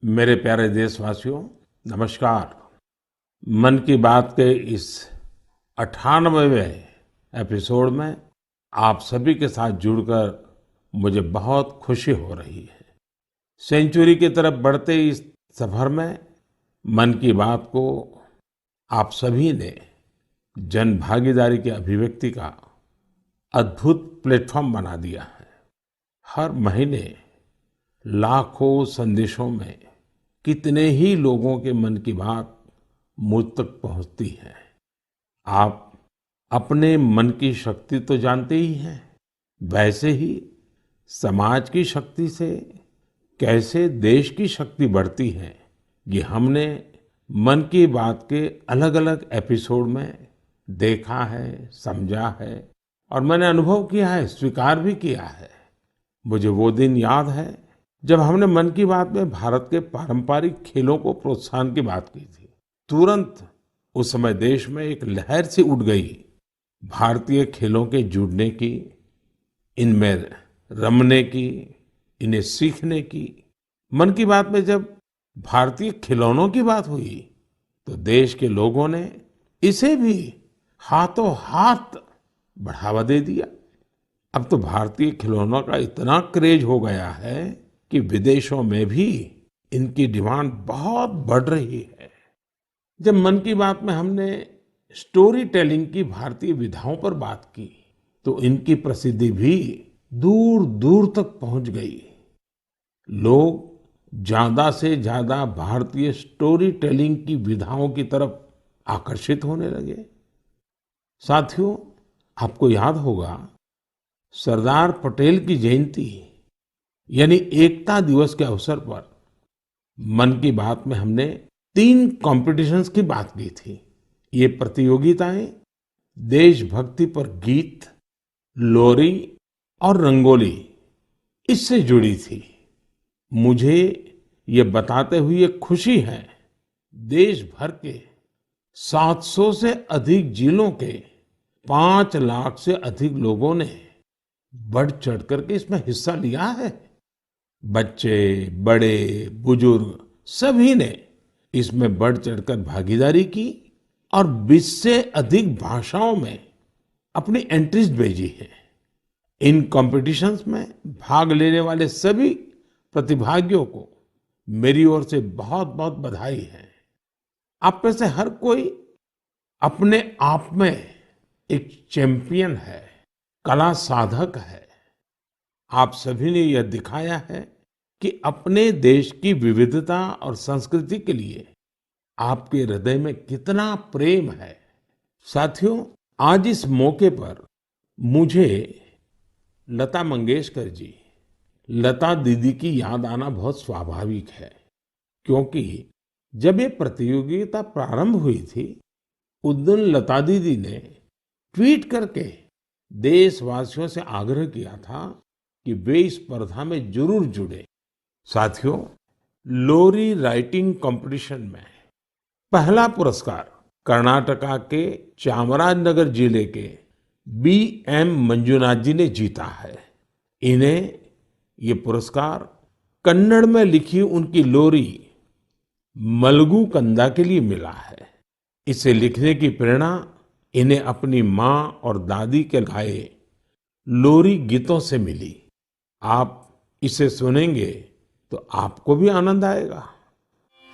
मेरे प्यारे देशवासियों, नमस्कार। मन की बात के इस 98वें एपिसोड में आप सभी के साथ जुड़कर मुझे बहुत खुशी हो रही है। सेंचुरी की तरफ बढ़ते इस सफर में मन की बात को आप सभी ने जन भागीदारी की अभिव्यक्ति का अद्भुत प्लेटफॉर्म बना दिया है। हर महीने लाखों संदेशों में कितने ही लोगों के मन की बात मुझ तक पहुंचती है। आप अपने मन की शक्ति तो जानते ही हैं, वैसे ही समाज की शक्ति से कैसे देश की शक्ति बढ़ती है, ये हमने मन की बात के अलग-अलग एपिसोड में देखा है, समझा है और मैंने अनुभव किया है, स्वीकार भी किया है। मुझे वो दिन याद है जब हमने मन की बात में भारत के पारंपरिक खेलों को प्रोत्साहन की बात की थी। तुरंत उस समय देश में एक लहर सी उठ गई भारतीय खेलों के जुड़ने की, इनमें रमने की, इन्हें सीखने की। मन की बात में जब भारतीय खिलौनों की बात हुई तो देश के लोगों ने इसे भी हाथों हाथ बढ़ावा दे दिया। अब तो भारतीय खिलौनों का इतना क्रेज हो गया है कि विदेशों में भी इनकी डिमांड बहुत बढ़ रही है। जब मन की बात में हमने स्टोरी टेलिंग की भारतीय विधाओं पर बात की तो इनकी प्रसिद्धि भी दूर दूर तक पहुंच गई। लोग ज्यादा से ज्यादा भारतीय स्टोरी टेलिंग की विधाओं की तरफ आकर्षित होने लगे। साथियों, आपको याद होगा सरदार पटेल की जयंती यानी एकता दिवस के अवसर पर मन की बात में हमने 3 कॉम्पिटिशन्स की बात की थी। ये प्रतियोगिताएं देशभक्ति पर गीत, लोरी और रंगोली इससे जुड़ी थी। मुझे ये बताते हुए खुशी है, देश भर के 700 से अधिक जिलों के 5 लाख से अधिक लोगों ने बढ़ चढ़ करके इसमें हिस्सा लिया है। बच्चे, बड़े, बुजुर्ग सभी ने इसमें बढ़ चढ़कर भागीदारी की और 20 से अधिक भाषाओं में अपनी एंट्रीज भेजी है। इन कॉम्पिटिशन्स में भाग लेने वाले सभी प्रतिभागियों को मेरी ओर से बहुत-बहुत बधाई है। आप में से हर कोई अपने आप में एक चैंपियन है, कला साधक है। आप सभी ने यह दिखाया है कि अपने देश की विविधता और संस्कृति के लिए आपके हृदय में कितना प्रेम है। साथियों, आज इस मौके पर मुझे लता मंगेशकर जी, लता दीदी की याद आना बहुत स्वाभाविक है, क्योंकि जब ये प्रतियोगिता प्रारंभ हुई थी उस दिन लता दीदी ने ट्वीट करके देशवासियों से आग्रह किया था कि वे इस स्पर्धा में जरूर जुड़े। साथियों, लोरी राइटिंग कंपटीशन में पहला पुरस्कार कर्नाटका के चामराजनगर जिले के B.M. मंजुनाथ जी ने जीता है। इन्हें ये पुरस्कार कन्नड़ में लिखी उनकी लोरी मलगू कंदा के लिए मिला है। इसे लिखने की प्रेरणा इन्हें अपनी माँ और दादी के गाए लोरी गीतों से मिली। आप इसे सुनेंगे तो आपको भी आनंद आएगा।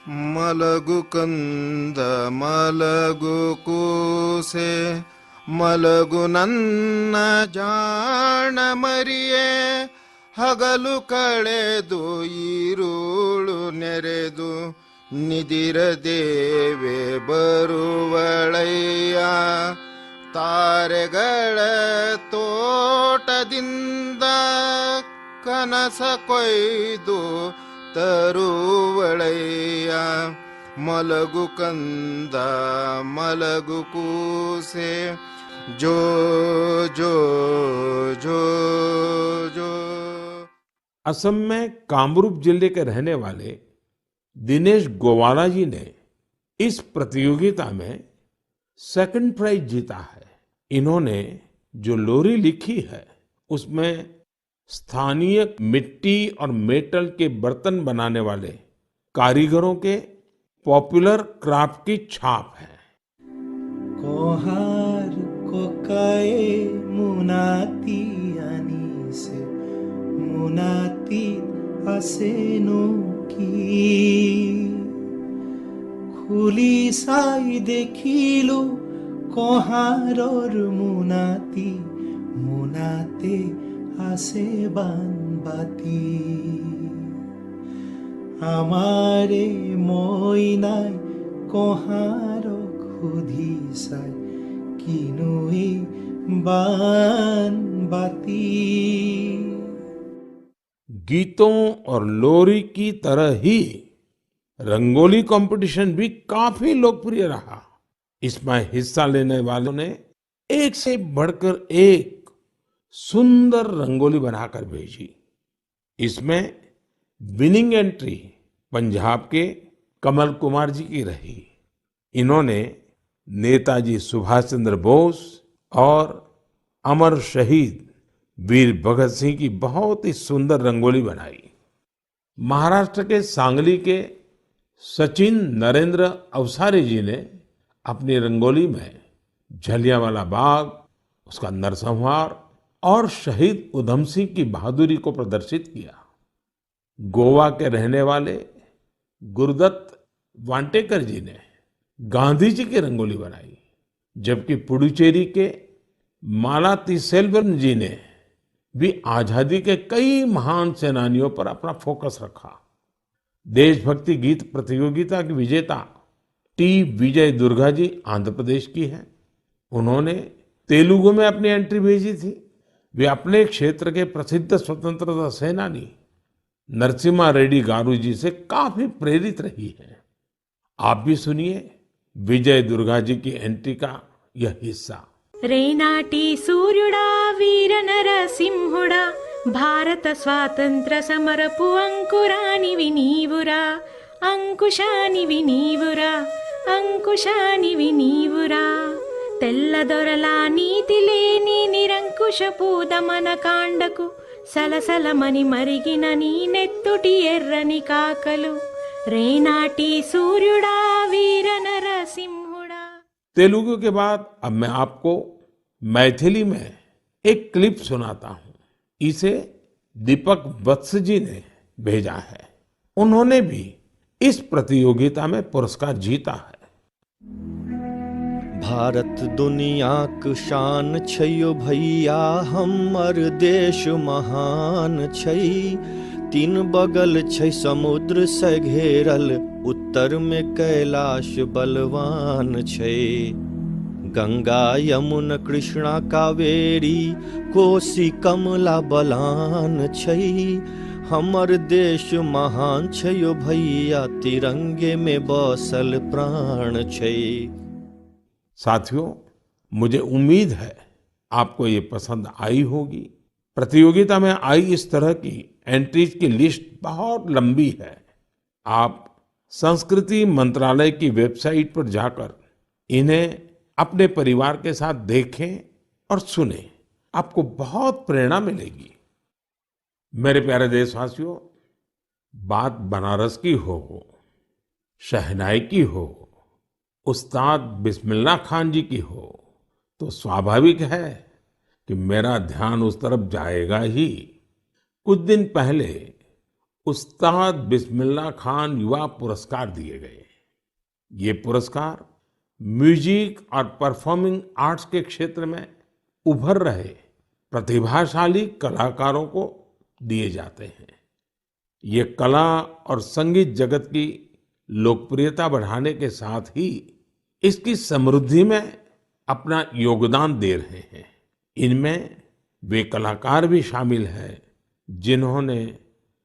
मलगु कंद मलगु ಕೂಸೆ ಮಲಗು ನನ್ನ ಜಾಣ ಮರಿಯೇ ಹಗಲು ಕಳೆದು ಈರುಳು ನೆರೆದು ನಿದಿರದೇವೆ ಬರುವಳಯ್ಯ ತಾರೆಗಳ ತೋಟದಿಂದ ಕನಸ ಕೊಯ್ದು ತರುವಳಯ್ಯ ಮಲಗು ಕಂದ ಮಲಗು ಕೂಸೆ जो जो जो जो। असम में कामरूप जिले के रहने वाले दिनेश गोवाला जी ने इस प्रतियोगिता में सेकंड प्राइज जीता है। इन्होंने जो लोरी लिखी है उसमें स्थानीय मिट्टी और मेटल के बर्तन बनाने वाले कारीगरों के पॉपुलर क्राफ्ट की छाप है। कोहार कोकाए मुनाती आनीसे मुनाती आसेनो की खुली साई देखिलो कोहारोर मुनाती मुनाते आसे बानबाती আমারে মইনাই কহারক খুধি চাই কিনুই বানবাতি। गीतों और लोरी की तरह ही रंगोली कंपटीशन भी काफी लोकप्रिय रहा। इसमें हिस्सा लेने वालों ने एक से बढ़कर एक सुंदर रंगोली बनाकर भेजी। इसमें विनिंग एंट्री पंजाब के कमल कुमार जी की रही। इन्होंने नेताजी सुभाष चंद्र बोस और अमर शहीद वीर भगत सिंह की बहुत ही सुंदर रंगोली बनाई। महाराष्ट्र के सांगली के सचिन नरेंद्र अवसारी जी ने अपनी रंगोली में जलियांवाला बाग, उसका नरसंहार और शहीद उधम सिंह की बहादुरी को प्रदर्शित किया। गोवा के रहने वाले गुरुदत्त वांटेकर जी ने गांधी जी की रंगोली बनाई, जबकि पुडुचेरी के मालातिसेल्वन जी ने भी आजादी के कई महान सेनानियों पर अपना फोकस रखा। देशभक्ति गीत प्रतियोगिता की विजेता टी विजय दुर्गा जी आंध्र प्रदेश की हैं। उन्होंने तेलुगु में अपनी एंट्री भेजी थी। वे अपने क्षेत्र के प्रसिद्ध स्वतंत्रता सेनानी नरसिम्हा रेड्डी गारू जी से काफी प्रेरित रही है। आप भी सुनिए विजय दुर्गा जी की एंट्री का यह हिस्सा। रेनाटी सूर्युडा वीर नरसिंहुडा भारत स्वातंत्र्य समरपु अंकुरानिवि नीवुरा अंकुशानिवि नीवुरा अंकुशानिवि नीवुरा తెల్లదొరల నీతి లేని నిరంకుశపు దమన కాండకు సలసలమని మరిగిన నీ నెత్తుటి ఎర్రని కాకలు రేనాటి సూర్యుడా వీర నరసింహుడా। तेलुगु के बाद अब मैं आपको मैथिली में एक क्लिप सुनाता हूं। इसे दीपक वत्स जी ने भेजा है। उन्होंने भी इस प्रतियोगिता में पुरस्कार जीता है। भारत दुनियाक शान छैयो भैया हमर देश महान छै। तीन बगल छै समुद्र से घेरल उत्तर में कैलाश बलवान छै। गंगा यमुना कृष्णा कावेरी कोसी कमला बलान छै। हमर देश महान छैयो भैया तिरंगे में बसल प्राण छै। साथियों, मुझे उम्मीद है आपको ये पसंद आई होगी। प्रतियोगिता में आई इस तरह की एंट्रीज की लिस्ट बहुत लंबी है। आप संस्कृति मंत्रालय की वेबसाइट पर जाकर इन्हें अपने परिवार के साथ देखें और सुनें। आपको बहुत प्रेरणा मिलेगी। मेरे प्यारे देशवासियों, बात बनारस की हो, शहनाई की हो, उस्ताद बिस्मिल्लाह खान जी की हो, तो स्वाभाविक है कि मेरा ध्यान उस तरफ जाएगा ही। कुछ दिन पहले उस्ताद बिस्मिल्लाह खान युवा पुरस्कार दिए गए। ये पुरस्कार म्यूजिक और परफॉर्मिंग आर्ट्स के क्षेत्र में उभर रहे प्रतिभाशाली कलाकारों को दिए जाते हैं। ये कला और संगीत जगत की लोकप्रियता बढ़ाने के साथ ही इसकी समृद्धि में अपना योगदान दे रहे हैं। इनमें वे कलाकार भी शामिल हैं जिन्होंने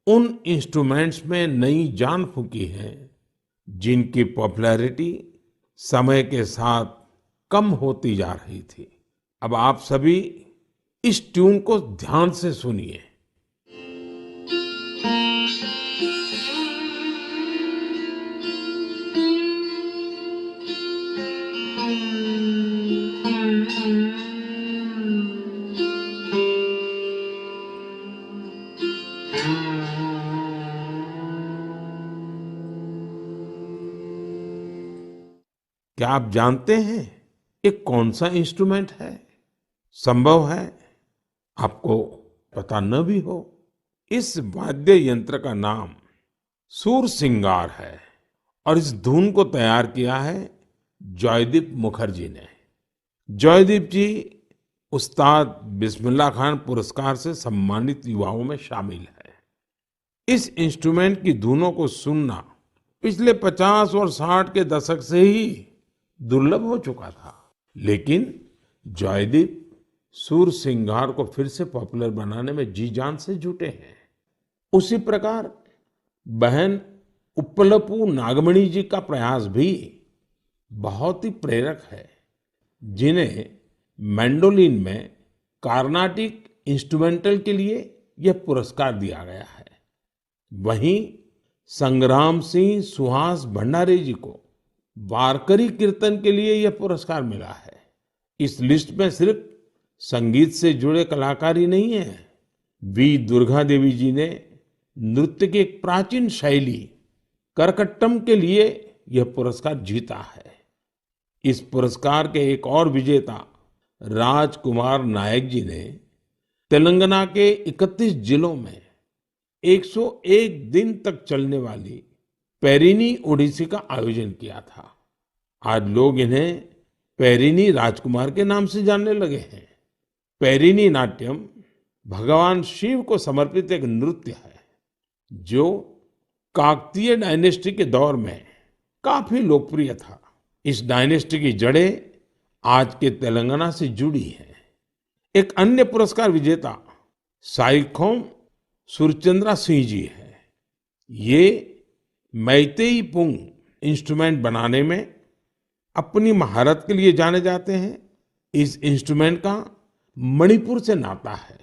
उन इंस्ट्रूमेंट्स में नई जान फूंकी है जिनकी पॉपुलैरिटी समय के साथ कम होती जा रही थी। अब आप सभी इस ट्यून को ध्यान से सुनिए। क्या आप जानते हैं ये कौन सा इंस्ट्रूमेंट है? संभव है आपको पता न भी हो। इस वाद्य यंत्र का नाम सुरसिंगार है और इस धुन को तैयार किया है जॉयदीप मुखर्जी ने। जॉयदीप जी उस्ताद बिस्मिल्लाह खान पुरस्कार से सम्मानित युवाओं में शामिल है। इस इंस्ट्रूमेंट की धुनों को सुनना पिछले 50 और 60 के दशक से ही दुर्लभ हो चुका था, लेकिन जॉयदीप सुरसिंगार को फिर से पॉपुलर बनाने में जी जान से जुटे हैं। उसी प्रकार बहन उप्पलपू नागमणि जी का प्रयास भी बहुत ही प्रेरक है, जिन्हें मैंडोलिन में कार्नाटिक इंस्ट्रूमेंटल के लिए यह पुरस्कार दिया गया है। वहीं संग्राम सिंह सुहास भंडारे जी को वारकरी कीर्तन के लिए यह पुरस्कार मिला है। इस लिस्ट में सिर्फ संगीत से जुड़े कलाकार ही नहीं है। वी दुर्गा देवी जी ने नृत्य की एक प्राचीन शैली करकट्टम के लिए यह पुरस्कार जीता है। इस पुरस्कार के एक और विजेता राजकुमार नायक जी ने तेलंगाना के 31 जिलों में 101 दिन तक चलने वाली पेरिनी ओडिसी का आयोजन किया था। आज लोग इन्हें पेरिनी राजकुमार के नाम से जानने लगे हैं। पेरिनी नाट्यम भगवान शिव को समर्पित एक नृत्य है जो काकतीय डायनेस्टी के दौर में काफी लोकप्रिय था। इस डायनेस्टी की जड़ें आज के तेलंगाना से जुड़ी हैं। एक अन्य पुरस्कार विजेता साइखोम सुरचंद्रा सिंह जी है। ये मैतेई पुंग इंस्ट्रूमेंट बनाने में अपनी महारत के लिए जाने जाते हैं। इस इंस्ट्रूमेंट का मणिपुर से नाता है।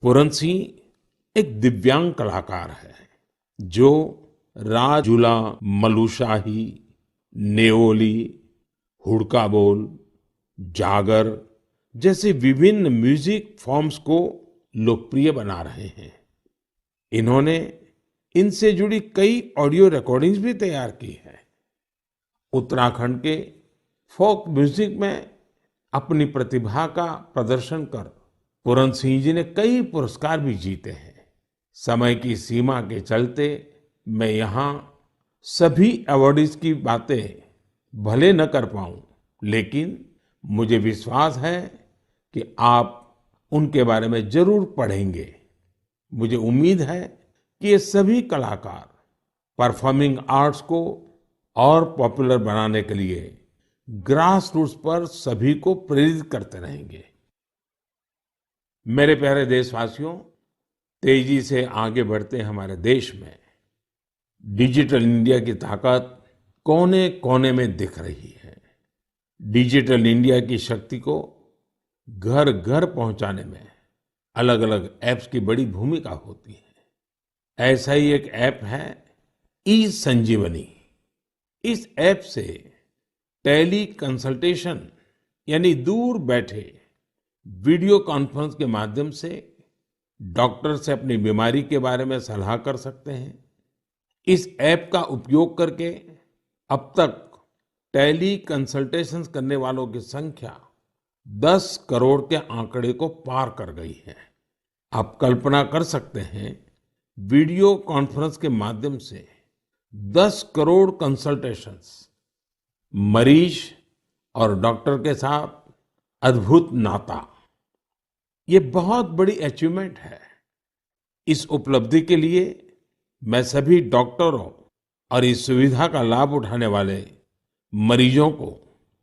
पूरन सिंह एक दिव्यांग कलाकार है जो राजुला, मलुशाही, नेओली, हुड़का बोल, जागर जैसे विभिन्न म्यूजिक फॉर्म्स को लोकप्रिय बना रहे हैं। इन्होंने इनसे जुड़ी कई ऑडियो रिकॉर्डिंग्स भी तैयार की है। उत्तराखंड के फोक म्यूजिक में अपनी प्रतिभा का प्रदर्शन कर पूरन सिंह जी ने कई पुरस्कार भी जीते हैं। समय की सीमा के चलते मैं यहाँ सभी अवार्डीज की बातें भले न कर पाऊं, लेकिन मुझे विश्वास है कि आप उनके बारे में जरूर पढ़ेंगे। मुझे उम्मीद है कि ये सभी कलाकार परफॉर्मिंग आर्ट्स को और पॉपुलर बनाने के लिए ग्रास रूट्स पर सभी को प्रेरित करते रहेंगे। मेरे प्यारे देशवासियों, तेजी से आगे बढ़ते हमारे देश में डिजिटल इंडिया की ताकत कोने कोने में दिख रही है। डिजिटल इंडिया की शक्ति को घर घर पहुंचाने में अलग अलग ऐप्स की बड़ी भूमिका होती है। ऐसा ही एक ऐप है ई संजीवनी। इस ऐप से टेली कंसल्टेशन यानी दूर बैठे वीडियो कॉन्फ्रेंस के माध्यम से डॉक्टर से अपनी बीमारी के बारे में सलाह कर सकते हैं। इस ऐप का उपयोग करके अब तक टेली कंसल्टेशंस करने वालों की संख्या 10 करोड़ के आंकड़े को पार कर गई है। आप कल्पना कर सकते हैं, वीडियो कॉन्फ्रेंस के माध्यम से 10 करोड़ कंसल्टेशंस, मरीज और डॉक्टर के साथ अद्भुत नाता। ये बहुत बड़ी अचीवमेंट है। इस उपलब्धि के लिए मैं सभी डॉक्टरों और इस सुविधा का लाभ उठाने वाले मरीजों को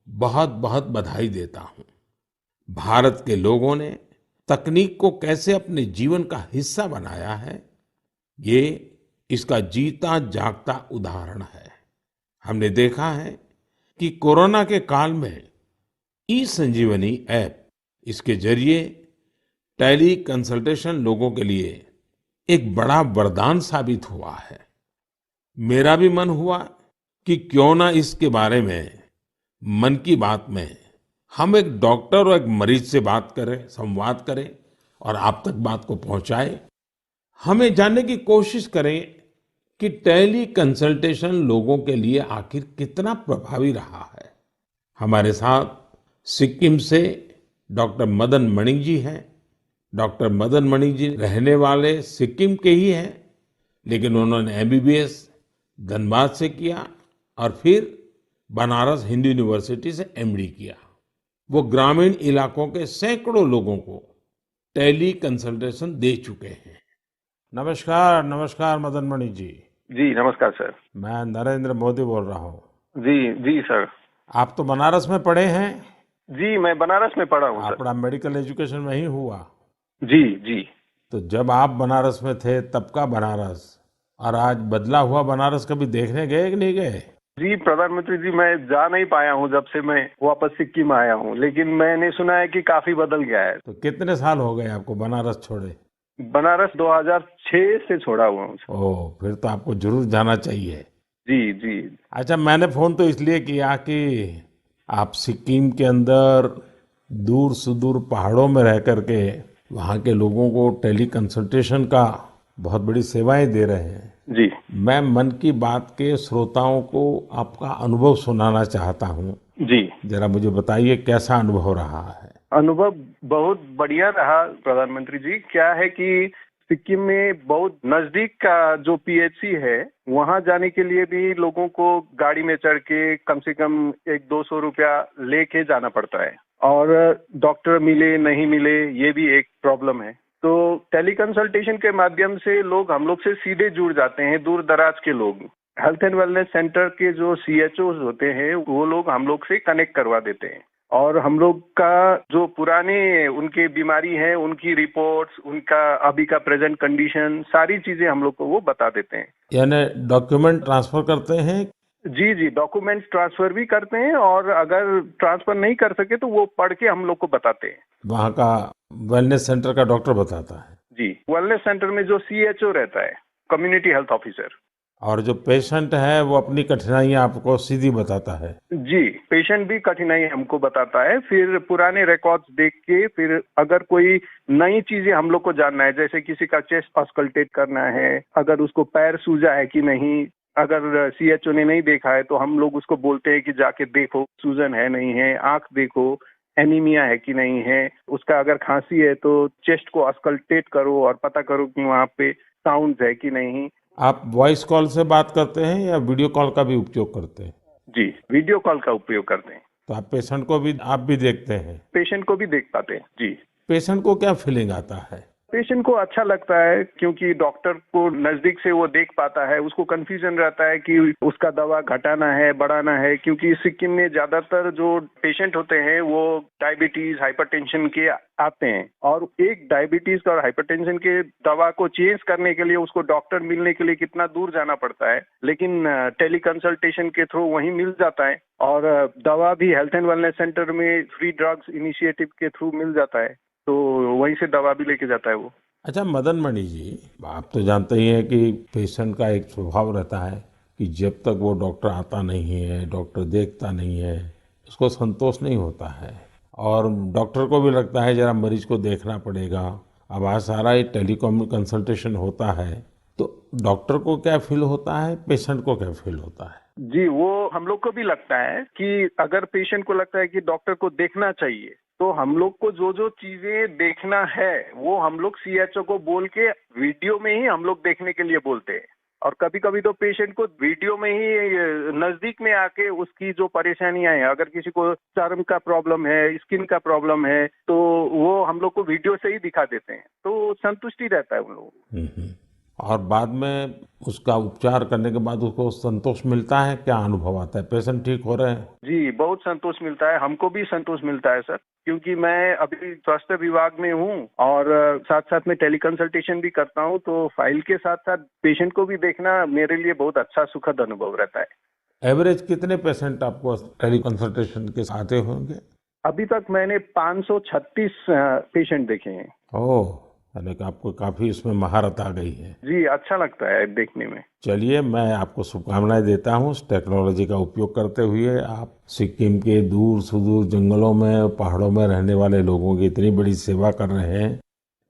बहुत बहुत बधाई देता हूं। भारत के लोगों ने तकनीक को कैसे अपने जीवन का हिस्सा बनाया है, ये इसका जीता जागता उदाहरण है। हमने देखा है कि कोरोना के काल में ई संजीवनी ऐप, इसके जरिए टेली कंसल्टेशन लोगों के लिए एक बड़ा वरदान साबित हुआ है। मेरा भी मन हुआ कि क्यों ना इसके बारे में मन की बात में हम एक डॉक्टर और एक मरीज से बात करें, संवाद करें और आप तक बात को पहुंचाएं। हमें जानने की कोशिश करें कि टेली कंसल्टेशन लोगों के लिए आखिर कितना प्रभावी रहा है। हमारे साथ सिक्किम से डॉक्टर मदन मणि जी हैं। डॉक्टर मदन मणि जी रहने वाले सिक्किम के ही हैं, लेकिन उन्होंने एमबीबीएस धनबाद से किया और फिर बनारस हिंदू यूनिवर्सिटी से एमडी किया। वो ग्रामीण इलाकों के सैकड़ों लोगों को टेली कंसल्टेशन दे चुके हैं। नमस्कार, नमस्कार मदन मणि जी। जी नमस्कार सर। मैं नरेंद्र मोदी बोल रहा हूँ। जी जी सर। आप तो बनारस में पढ़े हैं? जी मैं बनारस में पढ़ा हूँ सर। आपका मेडिकल एजुकेशन वहीं हुआ? जी जी। तो जब आप बनारस में थे तब का बनारस और आज बदला हुआ बनारस कभी देखने गए कि नहीं गए? जी प्रधानमंत्री जी, मैं जा नहीं पाया हूँ जब से मैं वापस सिक्किम आया हूँ, लेकिन मैंने सुना है कि काफी बदल गया है। तो कितने साल हो गए आपको बनारस छोड़े? बनारस 2006 से छोड़ा हुआ हूँ। ओह, फिर तो आपको जरूर जाना चाहिए। जी जी। अच्छा, मैंने फोन तो इसलिए किया कि आप सिक्किम के अंदर दूर सुदूर पहाड़ों में रह करके वहाँ के लोगों को टेली कंसल्टेशन का बहुत बड़ी सेवाएं दे रहे हैं। जी। मैं मन की बात के श्रोताओं को आपका अनुभव सुनाना चाहता हूँ। जी। जरा मुझे बताइए कैसा अनुभव रहा है? अनुभव बहुत बढ़िया रहा प्रधानमंत्री जी। क्या है कि सिक्किम में बहुत नजदीक का जो पीएचसी है, वहाँ जाने के लिए भी लोगों को गाड़ी में चढ़ के कम से कम 100-200 रुपया लेके जाना पड़ता है, और डॉक्टर मिले नहीं मिले ये भी एक प्रॉब्लम है। तो टेली कंसल्टेशन के माध्यम से लोग हम लोग से सीधे जुड़ जाते हैं। दूर दराज के लोग हेल्थ एंड वेलनेस सेंटर के जो सीएचओ होते हैं वो लोग हम लोग से कनेक्ट करवा देते हैं, और हम लोग का जो पुराने उनके बीमारी है, उनकी रिपोर्ट्स, उनका अभी का प्रेजेंट कंडीशन, सारी चीजें हम लोग को वो बता देते हैं। यानी डॉक्यूमेंट ट्रांसफर करते हैं? जी जी, डॉक्यूमेंट्स ट्रांसफर भी करते हैं, और अगर ट्रांसफर नहीं कर सके तो वो पढ़ के हम लोग को बताते हैं। वहाँ का वेलनेस सेंटर का डॉक्टर बताता है? जी, वेलनेस सेंटर में जो सीएचओ रहता है, कम्युनिटी हेल्थ ऑफिसर। और जो पेशेंट है वो अपनी कठिनाइयाँ आपको सीधी बताता है? जी, पेशेंट भी कठिनाई हमको बताता है। फिर पुराने रिकॉर्ड्स देख के, फिर अगर कोई नई चीजें हम लोग को जानना है, जैसे किसी का चेस्ट ऑस्कल्टेट करना है, अगर उसको पैर सूजा है कि नहीं, अगर सीएचओ ने नहीं देखा है तो हम लोग उसको बोलते हैं कि जाके देखो सूजन है नहीं है, आंख देखो, एनीमिया है कि नहीं है, उसका अगर खांसी है तो चेस्ट को ऑस्कल्टेट करो और पता करो कि वहाँ पे साउंड है कि नहीं। आप वॉइस कॉल से बात करते हैं या वीडियो कॉल का भी उपयोग करते हैं? जी, वीडियो कॉल का उपयोग करते हैं। तो आप पेशेंट को भी आप भी देखते हैं? पेशेंट को भी देख पाते हैं। जी। पेशेंट को क्या फीलिंग आता है? पेशेंट को अच्छा लगता है, क्योंकि डॉक्टर को नजदीक से वो देख पाता है। उसको कंफ्यूजन रहता है कि उसका दवा घटाना है, बढ़ाना है, क्योंकि सिक्किम में ज्यादातर जो पेशेंट होते हैं वो डायबिटीज, हाइपरटेंशन के आते हैं, और एक डायबिटीज और हाइपरटेंशन के दवा को चेंज करने के लिए उसको डॉक्टर मिलने के लिए कितना दूर जाना पड़ता है, लेकिन टेली कंसल्टेशन के थ्रू वहीं मिल जाता है, और दवा भी हेल्थ एंड वेलनेस सेंटर में फ्री ड्रग्स इनिशिएटिव के थ्रू मिल जाता है, तो वहीं से दवा भी लेके जाता है वो। अच्छा मदन मणि जी, आप तो जानते ही हैं कि पेशेंट का एक स्वभाव रहता है कि जब तक वो डॉक्टर आता नहीं है, डॉक्टर देखता नहीं है, उसको संतोष नहीं होता है, और डॉक्टर को भी लगता है जरा मरीज को देखना पड़ेगा। अब आज सारा ये टेलीकॉम कंसल्टेशन होता है, तो डॉक्टर को क्या फील होता है, पेशेंट को क्या फील होता है? जी, वो हम लोग को भी लगता है कि अगर पेशेंट को लगता है कि डॉक्टर को देखना चाहिए, तो हम लोग को जो जो चीजें देखना है वो हम लोग सीएचओ को बोल के वीडियो में ही हम लोग देखने के लिए बोलते हैं, और कभी कभी तो पेशेंट को वीडियो में ही नजदीक में आके उसकी जो परेशानियां हैं, अगर किसी को चर्म का प्रॉब्लम है, स्किन का प्रॉब्लम है, तो वो हम लोग को वीडियो से ही दिखा देते हैं, तो संतुष्टि रहता है उन लोगों को। और बाद में उसका उपचार करने के बाद उसको संतोष मिलता है? क्या अनुभव आता है, पेशेंट ठीक हो रहे हैं? जी, बहुत संतोष मिलता है, हमको भी संतोष मिलता है सर, क्योंकि मैं अभी स्वास्थ्य विभाग में हूँ और साथ साथ में टेली कंसल्टेशन भी करता हूँ, तो फाइल के साथ साथ पेशेंट को भी देखना मेरे लिए बहुत अच्छा सुखद अनुभव रहता है। एवरेज कितने पेशेंट आपको टेली कंसल्टेशन के आते होंगे? अभी तक मैंने 536 पेशेंट देखे हैं। ओह, यानी कि आपको काफी इसमें महारत आ गई है। जी, अच्छा लगता है देखने में। चलिए, मैं आपको शुभकामनाएं देता हूँ। इस टेक्नोलॉजी का उपयोग करते हुए आप सिक्किम के दूर सुदूर जंगलों में, पहाड़ों में रहने वाले लोगों की इतनी बड़ी सेवा कर रहे हैं,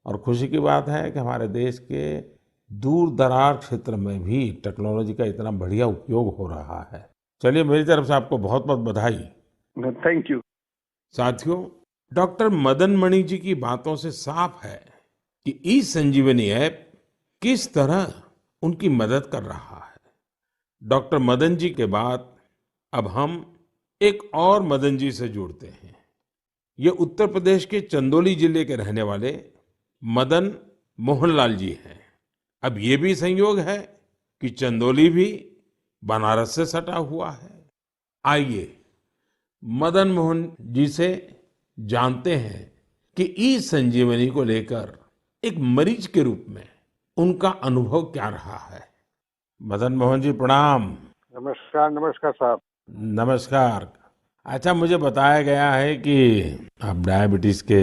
और खुशी की बात है कि हमारे देश के दूर दराज क्षेत्र में भी टेक्नोलॉजी का इतना बढ़िया उपयोग हो रहा है। चलिए, मेरी तरफ से आपको बहुत बहुत बधाई। Thank you. साथियों, डॉक्टर मदन मणि जी की बातों से साफ है कि ई संजीवनी ऐप किस तरह उनकी मदद कर रहा है। डॉक्टर मदन जी के बाद अब हम एक और मदन जी से जुड़ते हैं। ये उत्तर प्रदेश के चंदौली जिले के रहने वाले मदन मोहनलाल जी हैं। अब ये भी संयोग है कि चंदौली भी बनारस से सटा हुआ है। आइए मदन मोहन जी से जानते हैं कि ई संजीवनी को लेकर एक मरीज के रूप में उनका अनुभव क्या रहा है। मदन मोहन जी प्रणाम। नमस्कार। नमस्कार साहब। नमस्कार। अच्छा, मुझे बताया गया है कि आप डायबिटीज के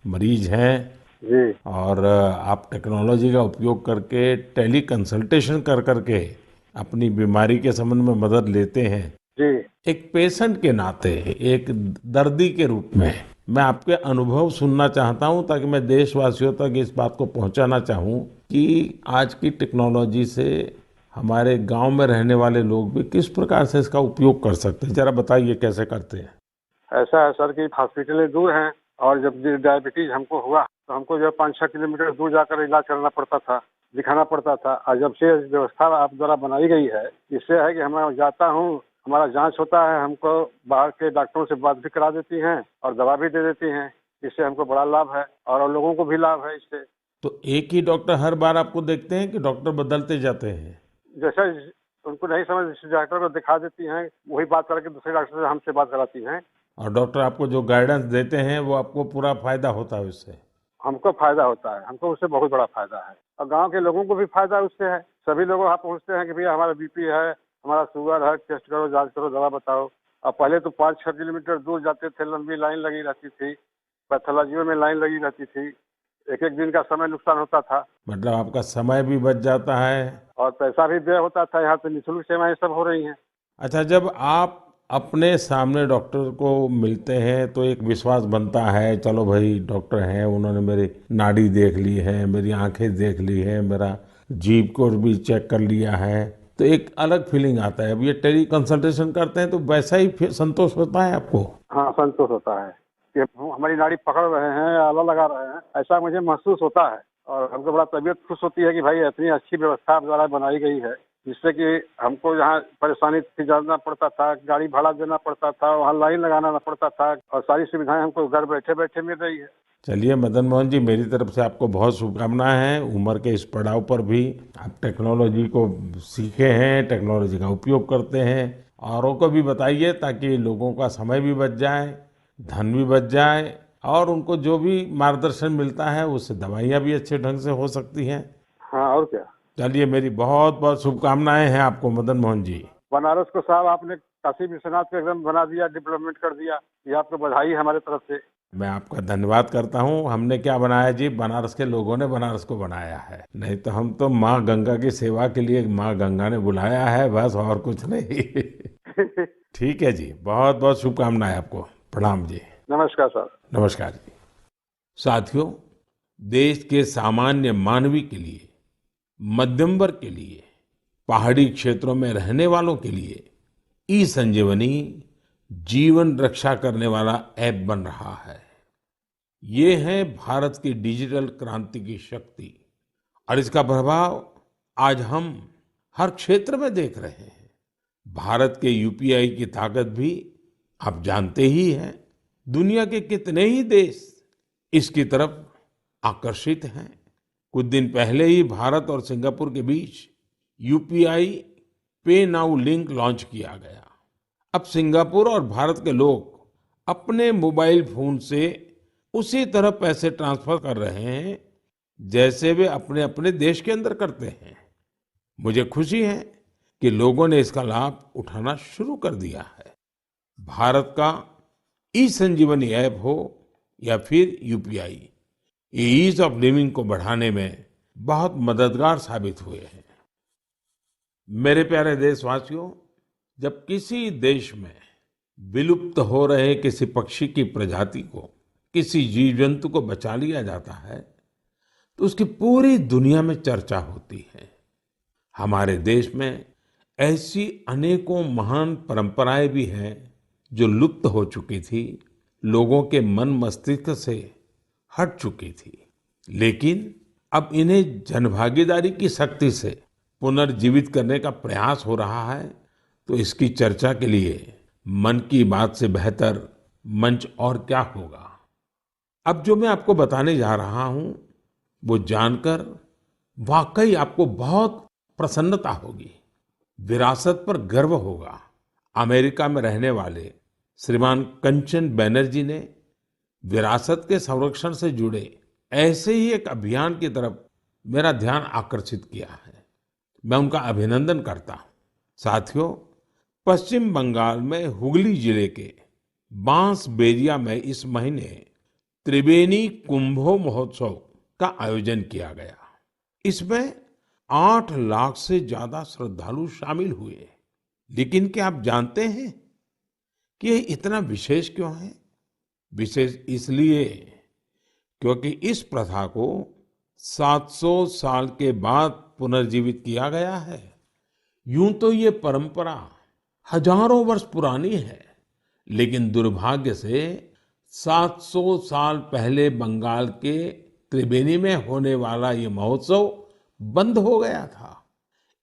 मरीज हैं जी और आप टेक्नोलॉजी का उपयोग करके टेली कंसल्टेशन कर करके अपनी बीमारी के संबंध में मदद लेते हैं। जी एक पेशेंट के नाते, एक दर्दी के रूप में मैं आपके अनुभव सुनना चाहता हूं, ताकि मैं देशवासियों तक इस बात को पहुंचाना चाहूं कि आज की टेक्नोलॉजी से हमारे गांव में रहने वाले लोग भी किस प्रकार से इसका उपयोग कर सकते हैं। जरा बताइए कैसे करते हैं। ऐसा है सर कि हॉस्पिटलें दूर हैं और जब डायबिटीज हमको हुआ तो हमको जो 5-6 किलोमीटर दूर जाकर इलाज करना पड़ता था, दिखाना पड़ता था। और जब से व्यवस्था आप द्वारा बनाई गई है, इससे है कि मैं जाता हूँ, हमारा जांच होता है, हमको बाहर के डॉक्टरों से बात भी करा देती हैं और दवा भी दे देती हैं। इससे हमको बड़ा लाभ है और लोगों को भी लाभ है इससे। तो एक ही डॉक्टर हर बार आपको देखते हैं कि डॉक्टर बदलते जाते हैं? जैसे उनको नहीं समझ, जिस डॉक्टर को दिखा देती हैं, वही बात करके दूसरे डॉक्टर से हमसे बात कराती हैं। और डॉक्टर आपको जो गाइडेंस देते हैं वो आपको पूरा फायदा होता है उससे? हमको फायदा होता है, हमको उससे बहुत बड़ा फायदा है और गांव के लोगों को भी फायदा उससे है। सभी लोग वहाँ पहुँचते हैं कि भैया हमारा बीपी है, हमारा शुगर है, टेस्ट करो, जांच करो, दवा बताओ। अब पहले तो 5-6 किलोमीटर दूर जाते थे, लंबी लाइन लगी रहती थी, पैथोलॉजी में लाइन लगी रहती थी, एक एक दिन का समय नुकसान होता था। मतलब आपका समय भी बच जाता है और पैसा भी व्यय होता था। यहाँ पे निःशुल्क सेवाएं सब हो रही हैं। अच्छा, जब आप अपने सामने डॉक्टर को मिलते हैं तो एक विश्वास बनता है, चलो भाई डॉक्टर हैं, उन्होंने मेरी नाड़ी देख ली है, मेरी आंखें देख ली है, मेरा जीभ को भी चेक कर लिया है, तो एक अलग फीलिंग आता है। अब ये टेली कंसल्टेशन करते हैं तो वैसा ही संतोष होता है आपको? हाँ, संतोष होता है कि हमारी नाड़ी पकड़ रहे हैं, आला लगा रहे हैं, ऐसा मुझे महसूस होता है। और हमको बड़ा तबीयत खुश होती है कि भाई इतनी अच्छी व्यवस्था आप द्वारा बनाई गई है, जिससे कि हमको यहाँ परेशानी से जाना पड़ता था, गाड़ी भाड़ा देना पड़ता था, वहाँ लाइन लगाना पड़ता था, और सारी सुविधाएं हमको घर बैठे बैठे मिल रही है। चलिए मदन मोहन जी, मेरी तरफ से आपको बहुत शुभकामनाएं हैं। उम्र के इस पड़ाव पर भी आप टेक्नोलॉजी को सीखे हैं, टेक्नोलॉजी का उपयोग करते हैं। औरों को भी बताइए ताकि लोगों का समय भी बच जाए, धन भी बच जाए और उनको जो भी मार्गदर्शन मिलता है उससे दवाइयाँ भी अच्छे ढंग से हो सकती हैं। हाँ, और क्या। चलिए, मेरी बहुत बहुत शुभकामनाएं हैं आपको मदन मोहन जी। बनारस को साहब आपने काशी विश्वनाथ को एकदम बना दिया, डेवलपमेंट कर दिया, ये आपको बधाई है हमारे तरफ से। मैं आपका धन्यवाद करता हूँ। हमने क्या बनाया जी, बनारस के लोगों ने बनारस को बनाया है। नहीं तो हम तो माँ गंगा की सेवा के लिए माँ गंगा ने बुलाया है, बस, और कुछ नहीं। ठीक है जी, बहुत बहुत शुभकामनाएं आपको। प्रणाम जी। नमस्कार सर। नमस्कार जी। साथियों, देश के सामान्य मानवी के लिए, मध्यम वर्ग के लिए, पहाड़ी क्षेत्रों में रहने वालों के लिए ई संजीवनी जीवन रक्षा करने वाला ऐप बन रहा है। ये है भारत की डिजिटल क्रांति की शक्ति और इसका प्रभाव आज हम हर क्षेत्र में देख रहे हैं। भारत के यूपीआई की ताकत भी आप जानते ही हैं। दुनिया के कितने ही देश इसकी तरफ आकर्षित हैं। कुछ दिन पहले ही भारत और सिंगापुर के बीच यूपीआई पे नाउ लिंक लॉन्च किया गया। अब सिंगापुर और भारत के लोग अपने मोबाइल फोन से उसी तरह पैसे ट्रांसफर कर रहे हैं जैसे वे अपने अपने देश के अंदर करते हैं। मुझे खुशी है कि लोगों ने इसका लाभ उठाना शुरू कर दिया है। भारत का ई संजीवनी ऐप हो या फिर यूपीआई, ये ईज ऑफ लिविंग को बढ़ाने में बहुत मददगार साबित हुए हैं। मेरे प्यारे देशवासियों, जब किसी देश में विलुप्त हो रहे किसी पक्षी की प्रजाति को, किसी जीव जंतु को बचा लिया जाता है तो उसकी पूरी दुनिया में चर्चा होती है। हमारे देश में ऐसी अनेकों महान परंपराएं भी हैं जो लुप्त हो चुकी थी, लोगों के मन मस्तिष्क से हट चुकी थी। लेकिन अब इन्हें जनभागीदारी की शक्ति से पुनर्जीवित करने का प्रयास हो रहा है। तो इसकी चर्चा के लिए मन की बात से बेहतर मंच और क्या होगा। अब जो मैं आपको बताने जा रहा हूं, वो जानकर वाकई आपको बहुत प्रसन्नता होगी, विरासत पर गर्व होगा। अमेरिका में रहने वाले श्रीमान कंचन बैनर्जी ने विरासत के संरक्षण से जुड़े ऐसे ही एक अभियान की तरफ मेरा ध्यान आकर्षित किया है। मैं उनका अभिनंदन करता हूं। साथियों, पश्चिम बंगाल में हुगली जिले के बांसबेरिया में इस महीने त्रिबेनी कुंभो महोत्सव का आयोजन किया गया। इसमें 8 लाख से ज्यादा श्रद्धालु शामिल हुए। लेकिन क्या आप जानते हैं कि ये इतना विशेष क्यों है? विशेष इसलिए क्योंकि इस प्रथा को 700 साल के बाद पुनर्जीवित किया गया है। यूं तो ये परंपरा हजारों वर्ष पुरानी है, लेकिन दुर्भाग्य से 700 साल पहले बंगाल के त्रिबेनी में होने वाला ये महोत्सव बंद हो गया था।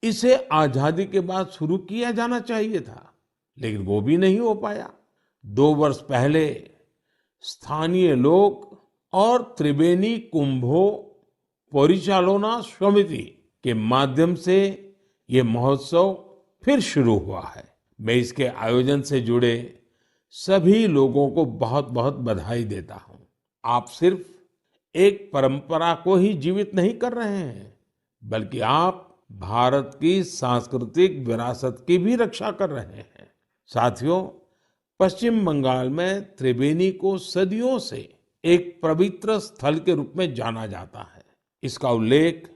इसे आजादी के बाद शुरू किया जाना चाहिए था, लेकिन वो भी नहीं हो पाया। 2 वर्ष पहले स्थानीय लोग और त्रिबेनी कुंभो परिचालना समिति के माध्यम से ये महोत्सव फिर शुरू हुआ है। मैं इसके आयोजन से जुड़े सभी लोगों को बहुत बहुत बधाई देता हूं। आप सिर्फ एक परंपरा को ही जीवित नहीं कर रहे हैं, बल्कि आप भारत की सांस्कृतिक विरासत की भी रक्षा कर रहे हैं। साथियों, पश्चिम बंगाल में त्रिबेनी को सदियों से एक पवित्र स्थल के रूप में जाना जाता है। इसका उल्लेख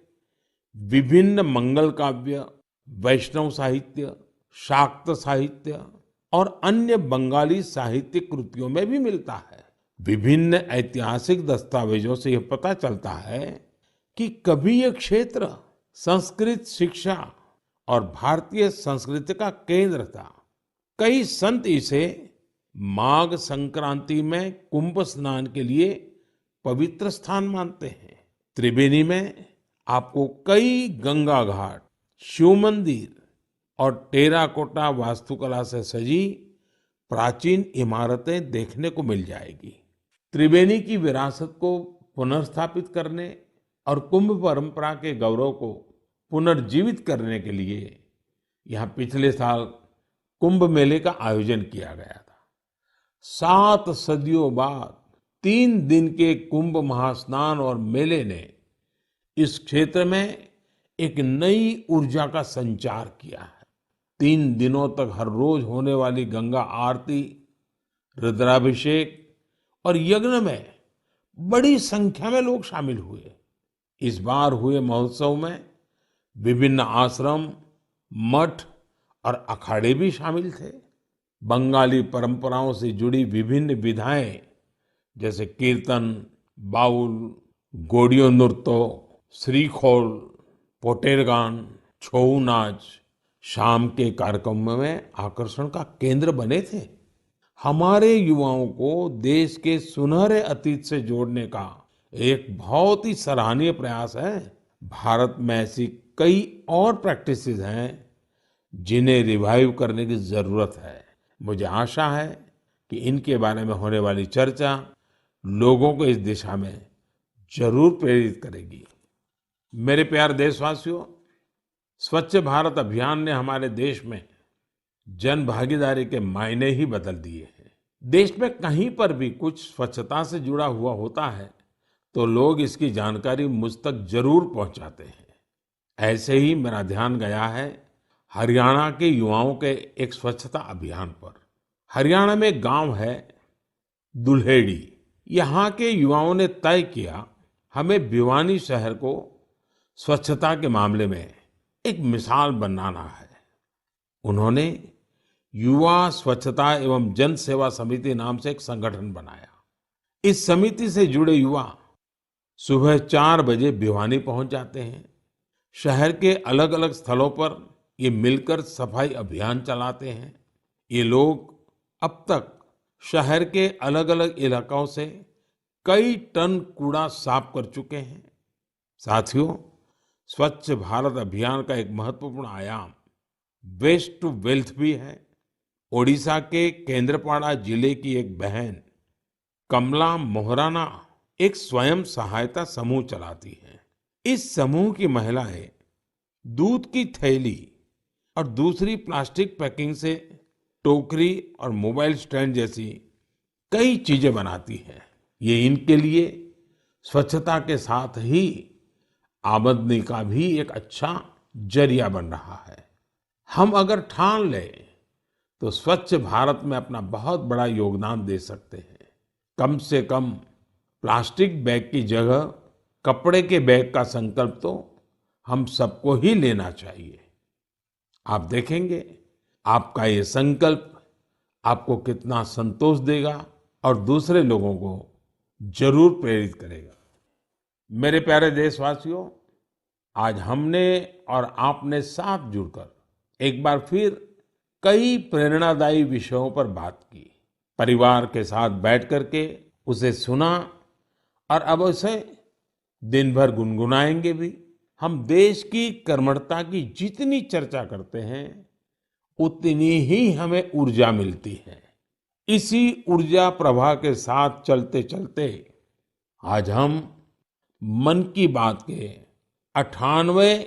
विभिन्न मंगल काव्य, वैष्णव साहित्य, शाक्त साहित्य और अन्य बंगाली साहित्यिक कृतियों में भी मिलता है। विभिन्न ऐतिहासिक दस्तावेजों से यह पता चलता है कि कभी यह क्षेत्र संस्कृत शिक्षा और भारतीय संस्कृति का केंद्र था। कई संत इसे माघ संक्रांति में कुंभ स्नान के लिए पवित्र स्थान मानते हैं। त्रिबेनी में आपको कई गंगा घाट, शिव मंदिर और टेराकोटा वास्तुकला से सजी प्राचीन इमारतें देखने को मिल जाएगी। त्रिबेनी की विरासत को पुनर्स्थापित करने और कुंभ परंपरा के गौरव को पुनर्जीवित करने के लिए यहाँ पिछले साल कुंभ मेले का आयोजन किया गया था। 7 सदियों बाद 3 दिन के कुंभ महास्नान और मेले ने इस क्षेत्र में एक नई ऊर्जा का संचार किया है। 3 दिनों तक हर रोज होने वाली गंगा आरती, रुद्राभिषेक और यज्ञ में बड़ी संख्या में लोग शामिल हुए। इस बार हुए महोत्सव में विभिन्न आश्रम, मठ और अखाड़े भी शामिल थे। बंगाली परंपराओं से जुड़ी विभिन्न विधाएं जैसे कीर्तन, बाउल, गोडियो नृत्य, श्रीखोल, पोटेर गान, छऊ नाच शाम के कार्यक्रमों में आकर्षण का केंद्र बने थे। हमारे युवाओं को देश के सुनहरे अतीत से जोड़ने का एक बहुत ही सराहनीय प्रयास है। भारत में ऐसी कई और प्रैक्टिसेस हैं जिन्हें रिवाइव करने की जरूरत है। मुझे आशा है कि इनके बारे में होने वाली चर्चा लोगों को इस दिशा में जरूर प्रेरित करेगी। मेरे प्यारे देशवासियों, स्वच्छ भारत अभियान ने हमारे देश में जन भागीदारी के मायने ही बदल दिए हैं। देश में कहीं पर भी कुछ स्वच्छता से जुड़ा हुआ होता है तो लोग इसकी जानकारी मुझ तक जरूर पहुंचाते हैं। ऐसे ही मेरा ध्यान गया है हरियाणा के युवाओं के एक स्वच्छता अभियान पर। हरियाणा में एक गांव है दुल्हेड़ी। यहाँ के युवाओं ने तय किया हमें भिवानी शहर को स्वच्छता के मामले में एक मिसाल बनाना है। उन्होंने युवा स्वच्छता एवं जन सेवा समिति नाम से एक संगठन बनाया। इस समिति से जुड़े युवा सुबह 4 बजे भिवानी पहुंच जाते हैं। शहर के अलग अलग स्थलों पर ये मिलकर सफाई अभियान चलाते हैं। ये लोग अब तक शहर के अलग-अलग इलाकों से कई टन कूड़ा साफ कर चुके हैं। साथियों, स्वच्छ भारत अभियान का एक महत्वपूर्ण आयाम वेस्ट टू वेल्थ भी है। ओडिशा के केंद्रपाड़ा जिले की एक बहन कमला मोहराना एक स्वयं सहायता समूह चलाती हैं। इस समूह की महिलाएं दूध की थैली और दूसरी प्लास्टिक पैकिंग से टोकरी और मोबाइल स्टैंड जैसी कई चीजें बनाती हैं। ये इनके लिए स्वच्छता के साथ ही आमदनी का भी एक अच्छा जरिया बन रहा है। हम अगर ठान लें तो स्वच्छ भारत में अपना बहुत बड़ा योगदान दे सकते हैं। कम से कम प्लास्टिक बैग की जगह कपड़े के बैग का संकल्प तो हम सबको ही लेना चाहिए। आप देखेंगे आपका ये संकल्प आपको कितना संतोष देगा और दूसरे लोगों को जरूर प्रेरित करेगा। मेरे प्यारे देशवासियों, आज हमने और आपने साथ जुड़कर एक बार फिर कई प्रेरणादायी विषयों पर बात की। परिवार के साथ बैठ करके उसे सुना और अब उसे दिन भर गुनगुनाएंगे भी। हम देश की कर्मठता की जितनी चर्चा करते हैं उतनी ही हमें ऊर्जा मिलती है। इसी ऊर्जा प्रवाह के साथ चलते चलते आज हम मन की बात के 98वें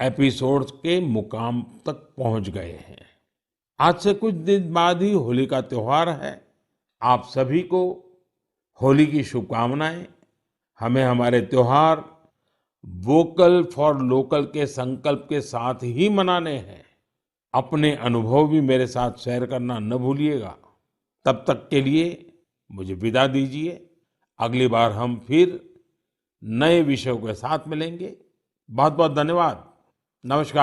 एपिसोड के मुकाम तक पहुंच गए हैं। आज से कुछ दिन बाद ही होली का त्योहार है। आप सभी को होली की शुभकामनाएं। हमें हमारे त्योहार वोकल फॉर लोकल के संकल्प के साथ ही मनाने हैं। अपने अनुभव भी मेरे साथ शेयर करना न भूलिएगा। तब तक के लिए मुझे विदा दीजिए। अगली बार हम फिर नए विषयों के साथ मिलेंगे। बहुत बहुत धन्यवाद। नमस्कार।